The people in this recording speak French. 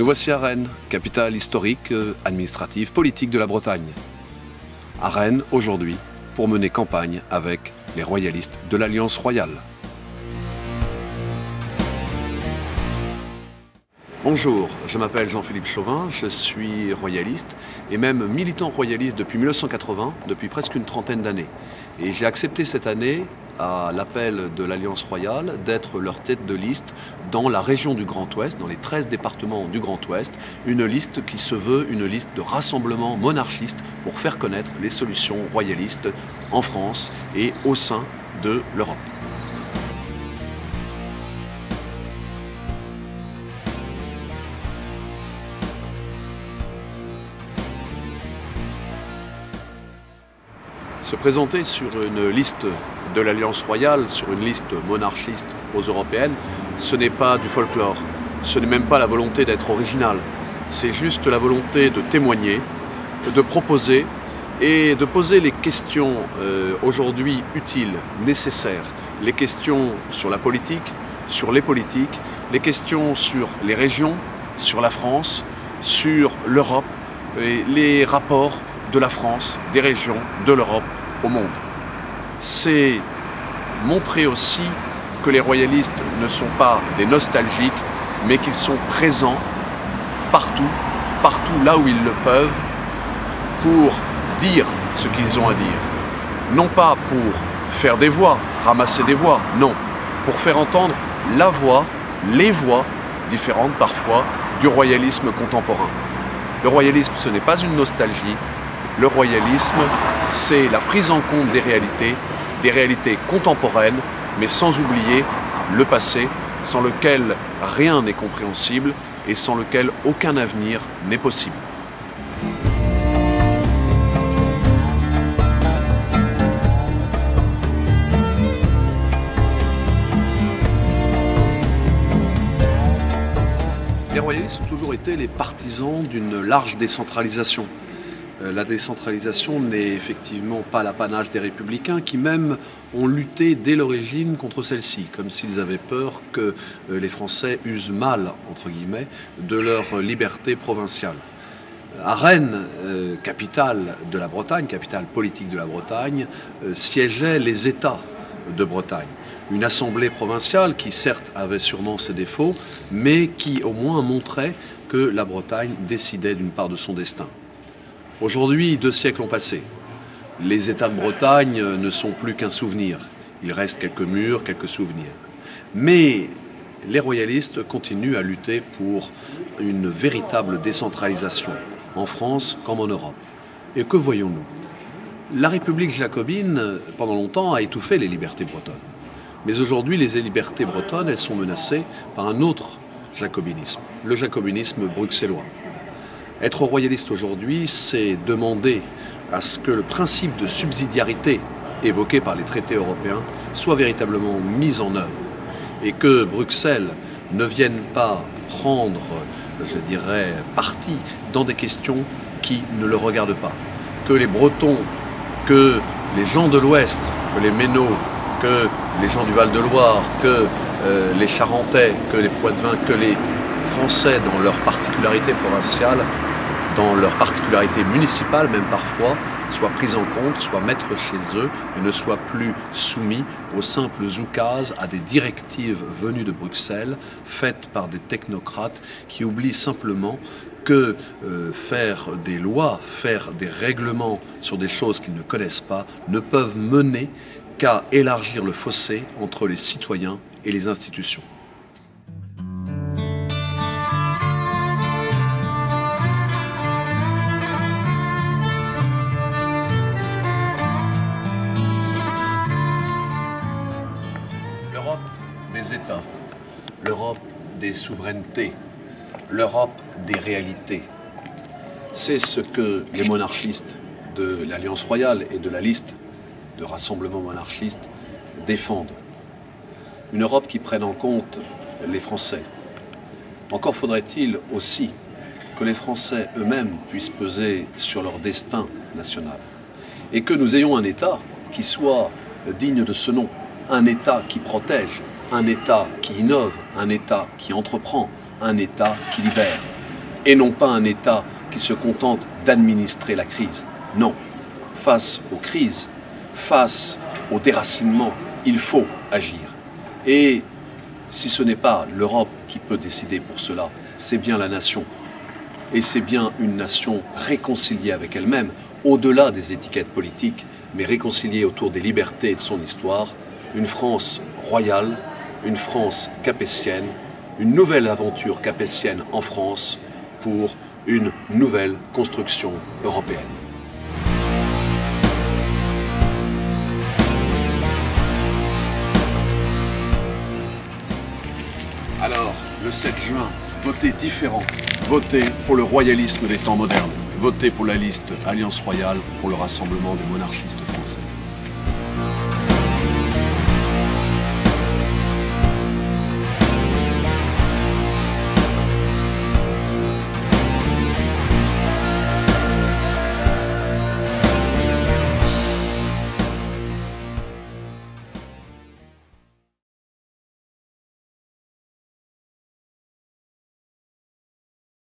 Nous voici à Rennes, capitale historique, administrative, politique de la Bretagne. À Rennes, aujourd'hui, pour mener campagne avec les royalistes de l'Alliance royale. Bonjour, je m'appelle Jean-Philippe Chauvin, je suis royaliste et même militant royaliste depuis 1980, depuis presque une trentaine d'années. Et j'ai accepté cette année, à l'appel de l'Alliance royale, d'être leur tête de liste dans la région du Grand Ouest, dans les 13 départements du Grand Ouest, une liste qui se veut une liste de rassemblement monarchiste pour faire connaître les solutions royalistes en France et au sein de l'Europe. Se présenter sur une liste de l'Alliance royale, sur une liste monarchiste aux européennes, ce n'est pas du folklore, ce n'est même pas la volonté d'être original, c'est juste la volonté de témoigner, de proposer et de poser les questions aujourd'hui utiles, nécessaires, les questions sur la politique, sur les politiques, les questions sur les régions, sur la France, sur l'Europe et les rapports de la France, des régions, de l'Europe au monde. C'est montrer aussi que les royalistes ne sont pas des nostalgiques, mais qu'ils sont présents partout, là où ils le peuvent, pour dire ce qu'ils ont à dire. Non pas pour faire des voix, ramasser des voix, non. Pour faire entendre la voix, les voix, différentes parfois, du royalisme contemporain. Le royalisme, ce n'est pas une nostalgie. Le royalisme, c'est la prise en compte des réalités contemporaines, mais sans oublier le passé, sans lequel rien n'est compréhensible et sans lequel aucun avenir n'est possible. Les royalistes ont toujours été les partisans d'une large décentralisation. La décentralisation n'est effectivement pas l'apanage des républicains qui même ont lutté dès l'origine contre celle-ci, comme s'ils avaient peur que les Français usent mal, entre guillemets, de leur liberté provinciale. À Rennes, capitale de la Bretagne, capitale politique de la Bretagne, siégeaient les États de Bretagne. Une assemblée provinciale qui certes avait sûrement ses défauts, mais qui au moins montrait que la Bretagne décidait d'une part de son destin. Aujourd'hui, 2 siècles ont passé. Les États de Bretagne ne sont plus qu'un souvenir. Il reste quelques murs, quelques souvenirs. Mais les royalistes continuent à lutter pour une véritable décentralisation, en France comme en Europe. Et que voyons-nous? La République jacobine, pendant longtemps, a étouffé les libertés bretonnes. Mais aujourd'hui, les libertés bretonnes, elles sont menacées par un autre jacobinisme, le jacobinisme bruxellois. Être royaliste aujourd'hui, c'est demander à ce que le principe de subsidiarité évoqué par les traités européens soit véritablement mis en œuvre et que Bruxelles ne vienne pas prendre, je dirais, parti dans des questions qui ne le regardent pas. Que les Bretons, que les gens de l'Ouest, que les Ménots, que les gens du Val-de-Loire, que les Charentais, que les Poitevins, que les Français dans leur particularité provinciale, dans leur particularité municipale même parfois, soient pris en compte, soient maîtres chez eux et ne soient plus soumis aux simples oukases, à des directives venues de Bruxelles, faites par des technocrates qui oublient simplement que faire des lois, faire des règlements sur des choses qu'ils ne connaissent pas, ne peuvent mener qu'à élargir le fossé entre les citoyens et les institutions. L'Europe des États, l'Europe des souverainetés, l'Europe des réalités. C'est ce que les monarchistes de l'Alliance royale et de la liste de rassemblement monarchiste défendent. Une Europe qui prenne en compte les Français. Encore faudrait-il aussi que les Français eux-mêmes puissent peser sur leur destin national et que nous ayons un État qui soit digne de ce nom, un État qui protège, un État qui innove, un État qui entreprend, un État qui libère. et non pas un État qui se contente d'administrer la crise. Non, face aux crises, face au déracinement, il faut agir. Et si ce n'est pas l'Europe qui peut décider pour cela, c'est bien la nation. Et c'est bien une nation réconciliée avec elle-même, au-delà des étiquettes politiques, mais réconciliée autour des libertés et de son histoire, une France royale, une France capétienne, une nouvelle aventure capétienne en France pour une nouvelle construction européenne. Alors, le 7 juin, votez différent. Votez pour le royalisme des temps modernes. Votez pour la liste Alliance Royale pour le rassemblement des monarchistes français.